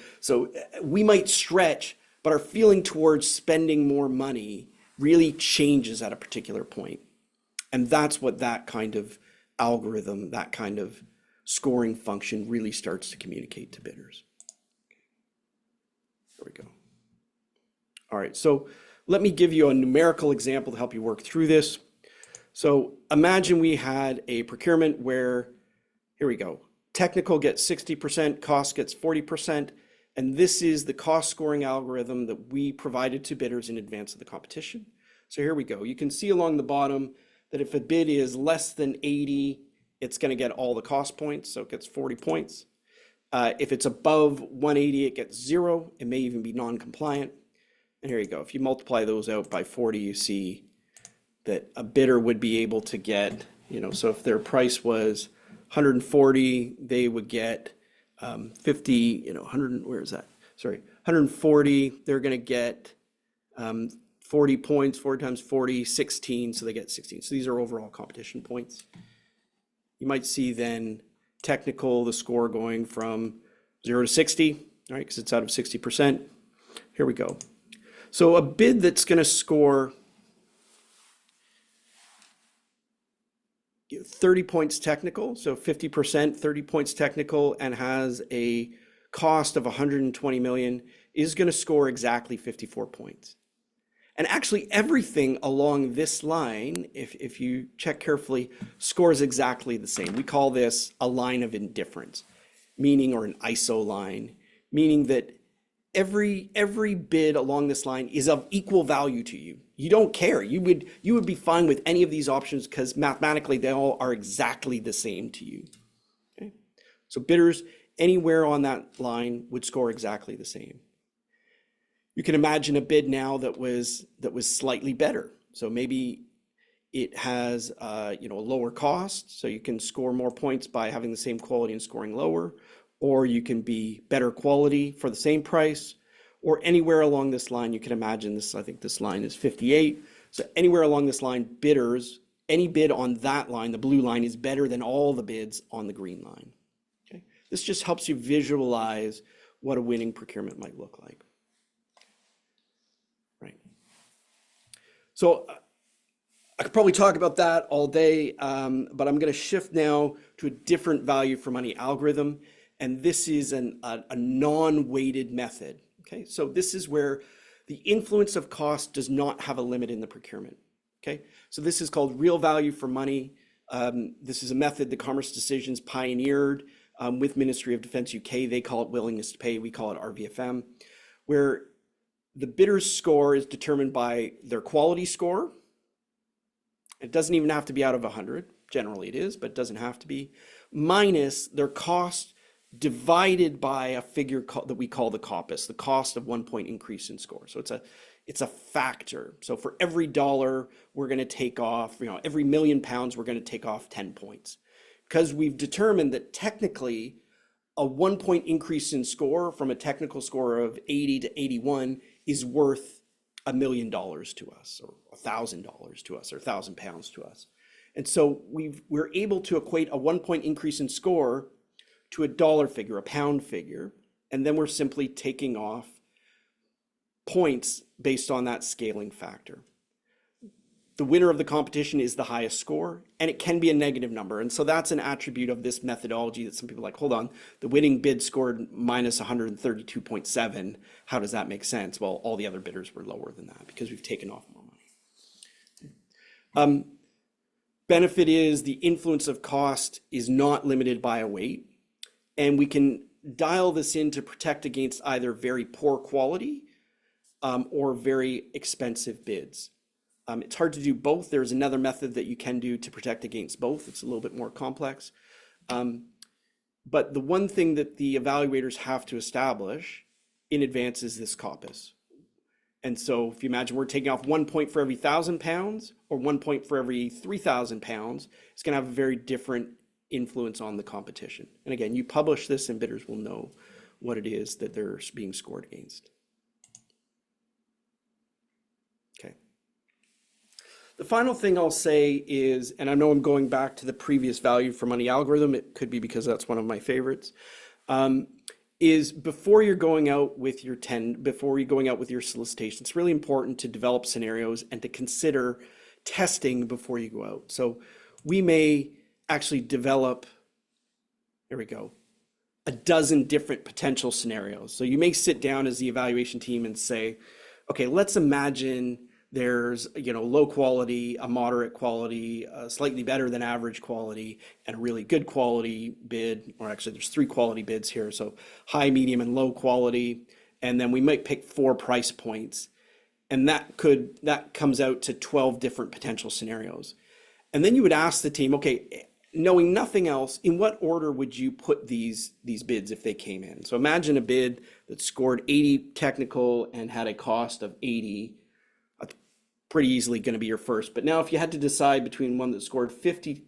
we might stretch, but our feeling towards spending more money really changes at a particular point. And that's what that kind of algorithm, that kind of scoring function really starts to communicate to bidders. There we go. All right, so let me give you a numerical example to help you work through this. So imagine we had a procurement where, here we go, technical gets 60%, cost gets 40%, and this is the cost scoring algorithm that we provided to bidders in advance of the competition. So here we go. You can see along the bottom that if a bid is less than 80, it's going to get all the cost points, so it gets 40 points. If it's above 180, it gets 0. It may even be non-compliant. And here you go. If you multiply those out by 40, you see that a bidder would be able to get, so if their price was 140, they would get 50, 100, where is that? Sorry, 140, they're going to get 40 points, 4 times 40, 16, so they get 16. So these are overall competition points. You might see then technical, the score going from 0 to 60, right, because it's out of 60%. Here we go. So a bid that's going to score 30 points technical, so 50%, 30 points technical, and has a cost of 120 million is going to score exactly 54 points. And actually everything along this line, if you check carefully, scores exactly the same. We call this a line of indifference, meaning, or an ISO line, meaning that every bid along this line is of equal value to you. You don't care. You would be fine with any of these options because mathematically they all are exactly the same to you. Okay? So bidders anywhere on that line would score exactly the same. You can imagine a bid now that was slightly better. So maybe it has a lower cost, so you can score more points by having the same quality and scoring lower, or you can be better quality for the same price, or anywhere along this line. You can imagine this, I think this line is 58. So anywhere along this line, bidders, any bid on that line, the blue line, is better than all the bids on the green line. Okay? This just helps you visualize what a winning procurement might look like. Right. So I could probably talk about that all day, but I'm going to shift now to a different value for money algorithm. And this is a non-weighted method. Okay, so this is where the influence of cost does not have a limit in the procurement. Okay, so this is called real value for money. This is a method that Commerce Decisions pioneered with Ministry of Defence UK. They call it willingness to pay. We call it RVFM, where the bidder's score is determined by their quality score. It doesn't even have to be out of 100. Generally it is, but it doesn't have to be, minus their cost divided by a figure that we call the COPPUS, the cost of 1 point increase in score. So it's a factor. So for every dollar, we're going to take off, every £1 million, we're going to take off 10 points. Because we've determined that technically a 1 point increase in score from a technical score of 80 to 81 is worth $1 million to us, or $1,000 to us, or £1,000 to us. And so we're able to equate a 1 point increase in score to a dollar figure, a pound figure, and then we're simply taking off points based on that scaling factor. The winner of the competition is the highest score, and it can be a negative number. And so that's an attribute of this methodology that some people are like, hold on, the winning bid scored minus 132.7. How does that make sense? Well, all the other bidders were lower than that because we've taken off more money. Benefit is the influence of cost is not limited by a weight. And we can dial this in to protect against either very poor quality or very expensive bids. It's hard to do both. There's another method that you can do to protect against both. It's a little bit more complex. But the one thing that the evaluators have to establish in advance is this coppice. And so if you imagine we're taking off 1 point for every 1,000 pounds or 1 point for every 3,000 pounds, it's going to have a very different influence on the competition. And again, you publish this and bidders will know what it is that they're being scored against. Okay. The final thing I'll say is, and I know I'm going back to the previous value for money algorithm, it could be because that's one of my favorites, is before you're going out with your solicitation, it's really important to develop scenarios and to consider testing before you go out. So we may actually develop, there we go, a dozen different potential scenarios. So you may sit down as the evaluation team and say, okay, let's imagine there's, low quality, a moderate quality, a slightly better than average quality, and a really good quality bid, or actually there's 3 quality bids here. So high, medium, and low quality. And then we might pick 4 price points. And that comes out to 12 different potential scenarios. And then you would ask the team, okay, knowing nothing else, in what order would you put these bids if they came in? So imagine a bid that scored 80 technical and had a cost of 80. Pretty easily going to be your first. But now if you had to decide between one that scored 50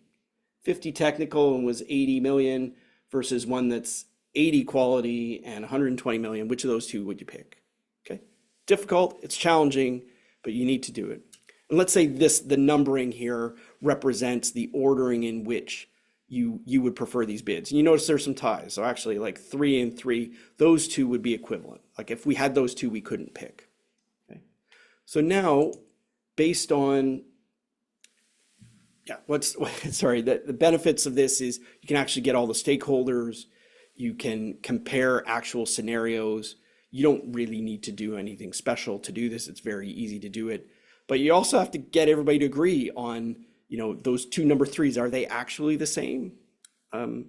technical and was 80 million versus one that's 80 quality and 120 million, which of those two would you pick? Okay, difficult, it's challenging, but you need to do it. And let's say the numbering here represents the ordering in which you would prefer these bids. And you notice there's some ties. So actually like 3 and 3, those two would be equivalent. Like if we had those two, we couldn't pick. Okay. So now, based on, the benefits of this is you can actually get all the stakeholders, you can compare actual scenarios. You don't really need to do anything special to do this. It's very easy to do it. But you also have to get everybody to agree on, those 2 number 3s, are they actually the same? But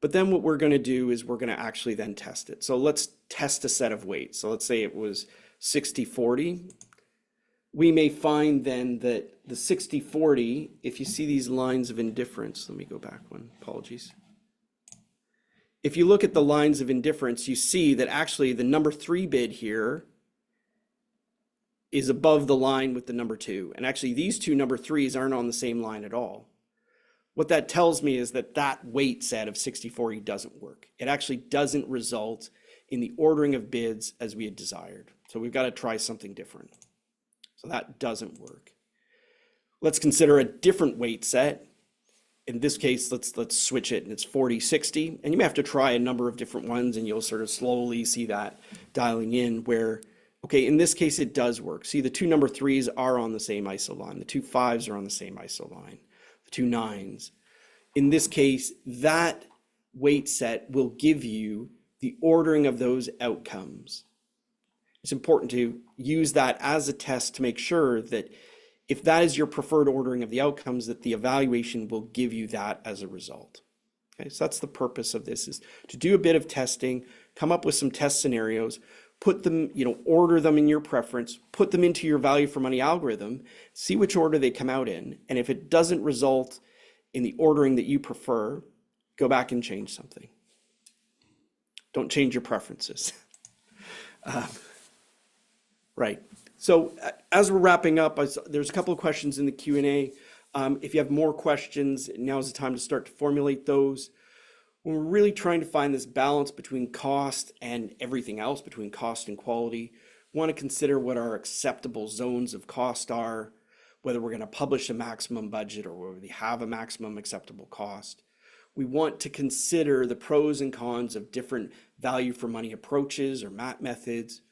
then what we're going to do is we're going to actually then test it. So let's test a set of weights. So let's say it was 60-40. We may find then that the 60-40, if you see these lines of indifference, let me go back one, apologies. If you look at the lines of indifference, you see that actually the number 3 bid here is above the line with the number 2. And actually these 2 number 3s aren't on the same line at all. What that tells me is that weight set of 60-40 doesn't work. It actually doesn't result in the ordering of bids as we had desired. So we've got to try something different. So that doesn't work. Let's consider a different weight set. In this case, let's switch it, and it's 40-60. And you may have to try a number of different ones, and you'll sort of slowly see that dialing in where, okay, in this case, it does work. See, the 2 number 3s are on the same ISO line. The 2 5s are on the same ISO line. The 2 9s. In this case, that weight set will give you the ordering of those outcomes. It's important to use that as a test to make sure that if that is your preferred ordering of the outcomes, that the evaluation will give you that as a result. Okay, so that's the purpose of this, is to do a bit of testing, come up with some test scenarios, put them, order them in your preference, put them into your value for money algorithm, see which order they come out in. And if it doesn't result in the ordering that you prefer, go back and change something. Don't change your preferences. Right. So as we're wrapping up, there's a couple of questions in the Q&A. If you have more questions, now's the time to start to formulate those. When we're really trying to find this balance between cost and everything else, between cost and quality, we want to consider what our acceptable zones of cost are, whether we're going to publish a maximum budget or whether we have a maximum acceptable cost. We want to consider the pros and cons of different value for money approaches or MAT methods.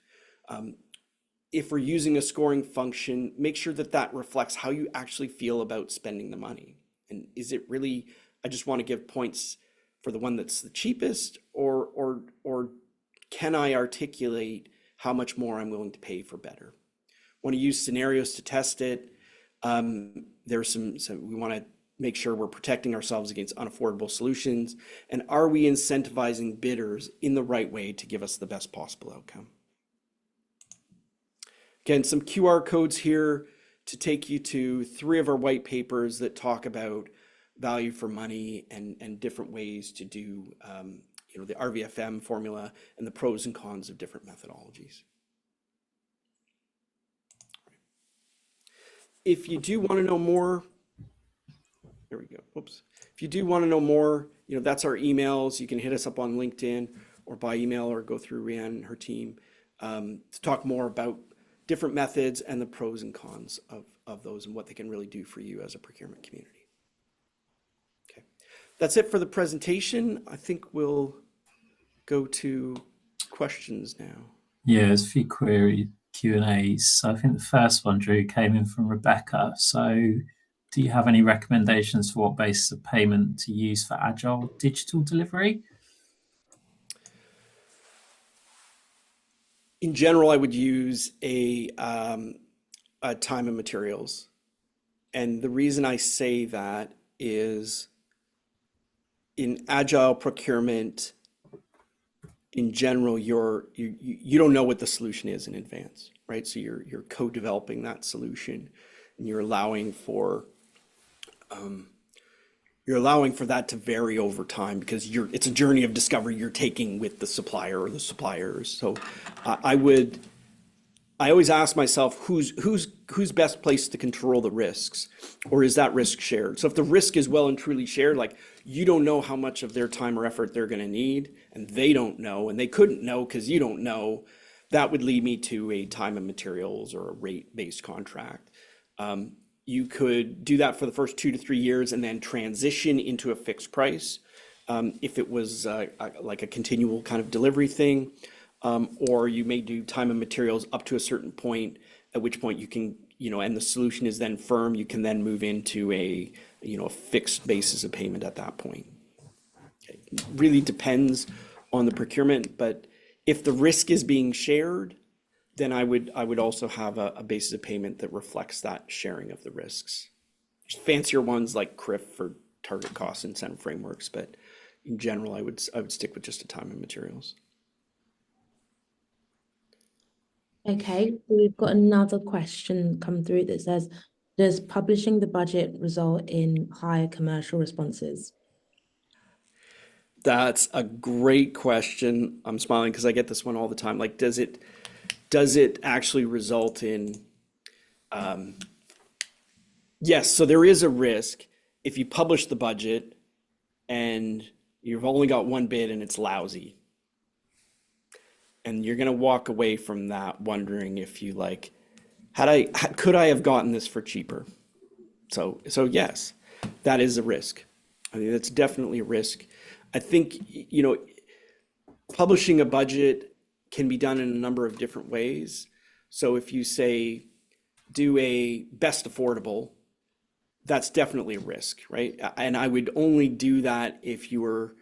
If we're using a scoring function, make sure that reflects how you actually feel about spending the money. And is it really, I just want to give points for the one that's the cheapest, or can I articulate how much more I'm willing to pay for better? Want to use scenarios to test it. There's some we want to make sure we're protecting ourselves against unaffordable solutions. And are we incentivizing bidders in the right way to give us the best possible outcome? Again, some QR codes here to take you to 3 of our white papers that talk about value for money and different ways to do the RVFM formula and the pros and cons of different methodologies. If you do want to know more, there we go. Whoops. If you do want to know more, that's our emails. You can hit us up on LinkedIn or by email or go through Rhiannon and her team to talk more about different methods and the pros and cons of those and what they can really do for you as a procurement community. Okay, that's it for the presentation. I think we'll go to questions now. Yeah, there's a few Q&As. So I think the first one, Drew, came in from Rebecca. So do you have any recommendations for what basis of payment to use for agile digital delivery? In general, I would use a time and materials. And the reason I say that is in agile procurement, in general, you don't know what the solution is in advance, right? So you're co-developing that solution, and you're allowing for that to vary over time because it's a journey of discovery you're taking with the supplier or the suppliers. So I always ask myself, who's best placed to control the risks, or is that risk shared? So if the risk is well and truly shared, like you don't know how much of their time or effort they're going to need, and they don't know, and they couldn't know because you don't know, that would lead me to a time and materials or a rate-based contract. You could do that for the first 2 to 3 years and then transition into a fixed price if it was like a continual kind of delivery thing. Or you may do time and materials up to a certain point, at which point you can, and the solution is then firm, you can then move into a fixed basis of payment at that point. Okay. It really depends on the procurement, but if the risk is being shared, then I would also have a basis of payment that reflects that sharing of the risks. There's fancier ones like CRIF for target cost incentive frameworks, but in general, I would stick with just a time and materials. Okay, so we've got another question come through that says, does publishing the budget result in higher commercial responses? That's a great question. I'm smiling because I get this one all the time. Like, does it actually result in, yes, so there is a risk if you publish the budget and you've only got one bid and it's lousy. And you're going to walk away from that wondering if you could I have gotten this for cheaper? So yes, that is a risk. I mean, that's definitely a risk. I think, publishing a budget can be done in a number of different ways. So if you say, do a best affordable, that's definitely a risk, right? And I would only do that if you were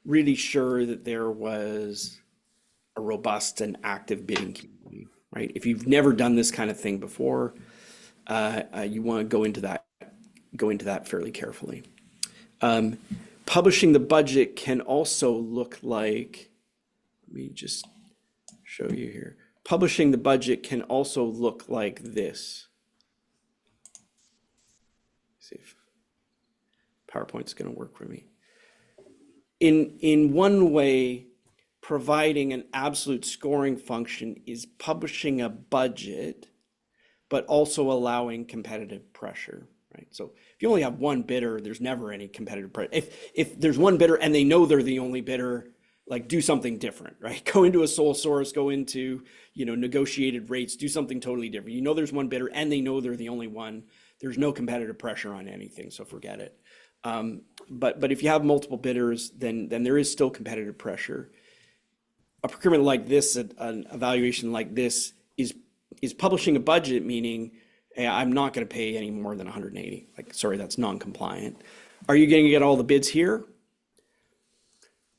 really sure that there was a robust and active bidding community, right? If you've never done this kind of thing before, you want to go into that fairly carefully. Publishing the budget can also look like, let me just show you here. Publishing the budget can also look like this. Let's see if PowerPoint's going to work for me. In one way, providing an absolute scoring function is publishing a budget, but also allowing competitive pressure, right? So if you only have one bidder, there's never any competitive pressure. If there's one bidder and they know they're the only bidder, like do something different, right? Go into a sole source, go into, negotiated rates, do something totally different. You know there's one bidder and they know they're the only one. There's no competitive pressure on anything, so forget it. But if you have multiple bidders, then there is still competitive pressure. A procurement like this, an evaluation like this is publishing a budget, meaning, hey, I'm not going to pay any more than 180. Like, sorry, that's non-compliant. Are you going to get all the bids here?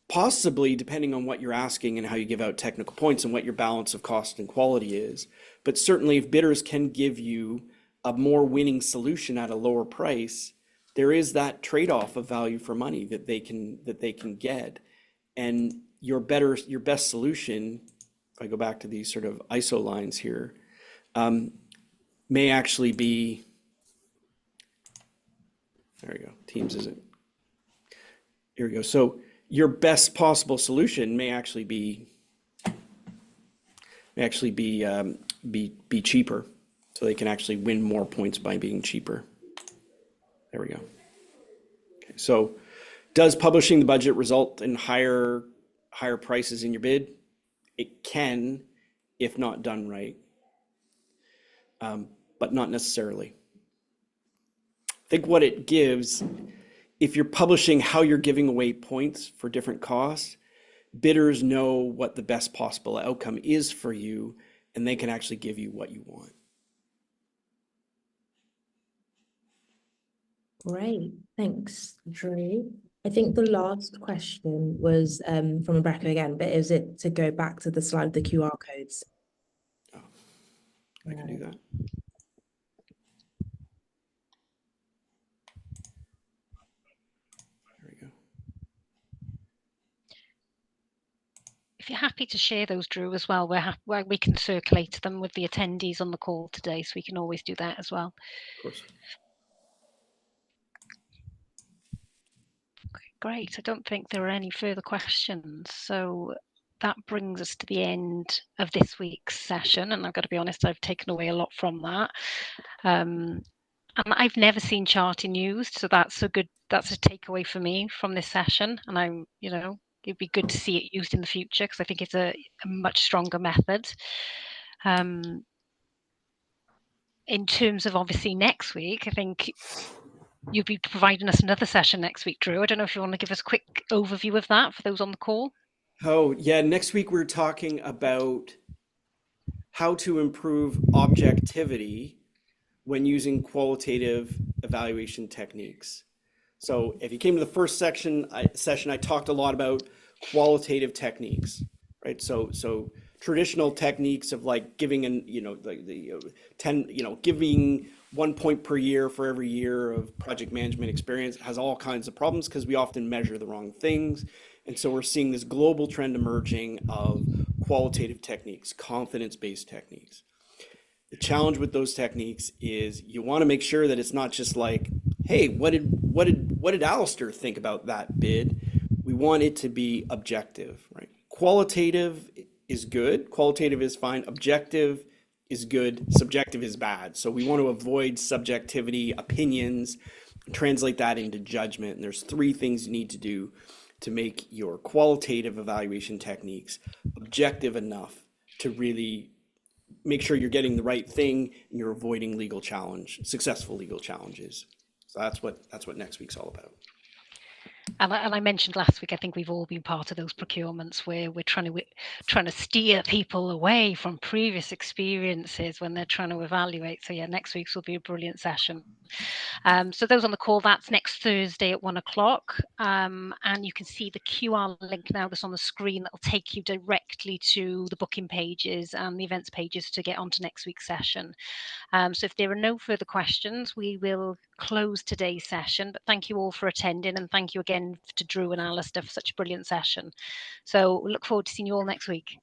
Possibly, depending on what you're asking and how you give out technical points and what your balance of cost and quality is. But certainly, if bidders can give you a more winning solution at a lower price, there is that trade-off of value for money that they can get. And your best solution, if I go back to these sort of ISO lines here, may actually be, there we go, Teams isn't, here we go. So your best possible solution may actually be cheaper. So they can actually win more points by being cheaper. There we go. Okay, so does publishing the budget result in higher prices in your bid? It can, if not done right, but not necessarily. I think what it gives, if you're publishing how you're giving away points for different costs, bidders know what the best possible outcome is for you, and they can actually give you what you want. Great, thanks, Drew. I think the last question was from Rebecca again, but is it to go back to the slide of the QR codes? Oh, I can do that. There we go. If you're happy to share those, Drew, as well, we can circulate them with the attendees on the call today, so we can always do that as well. Of course. Okay, great. I don't think there are any further questions. So that brings us to the end of this week's session. And I've got to be honest, I've taken away a lot from that. And I've never seen charting used. So that's a takeaway for me from this session. And I'm, it'd be good to see it used in the future because I think it's a much stronger method. In terms of obviously next week, I think you'll be providing us another session next week, Drew. I don't know if you want to give us a quick overview of that for those on the call. Oh, yeah. Next week, we're talking about how to improve objectivity when using qualitative evaluation techniques. So if you came to the first session, I talked a lot about qualitative techniques, right? So traditional techniques of like giving giving 1 point per year for every year of project management experience has all kinds of problems because we often measure the wrong things. And so we're seeing this global trend emerging of qualitative techniques, confidence-based techniques. The challenge with those techniques is you want to make sure that it's not just like, hey, what did Alistair think about that bid? We want it to be objective, right? Qualitative is good, qualitative is fine, objective is good, subjective is bad. So we want to avoid subjectivity, opinions, translate that into judgment. And there's 3 things you need to do to make your qualitative evaluation techniques objective enough to really make sure you're getting the right thing and you're avoiding successful legal challenges. So that's what next week's all about. And I mentioned last week, I think we've all been part of those procurements where we're trying to steer people away from previous experiences when they're trying to evaluate. So yeah, next week's will be a brilliant session. So those on the call, that's next Thursday at 1 o'clock. And you can see the QR link now that's on the screen that will take you directly to the booking pages and the events pages to get onto next week's session. So if there are no further questions, we will close today's session. But thank you all for attending, and thank you again to Drew and Alistair for such a brilliant session. So we look forward to seeing you all next week.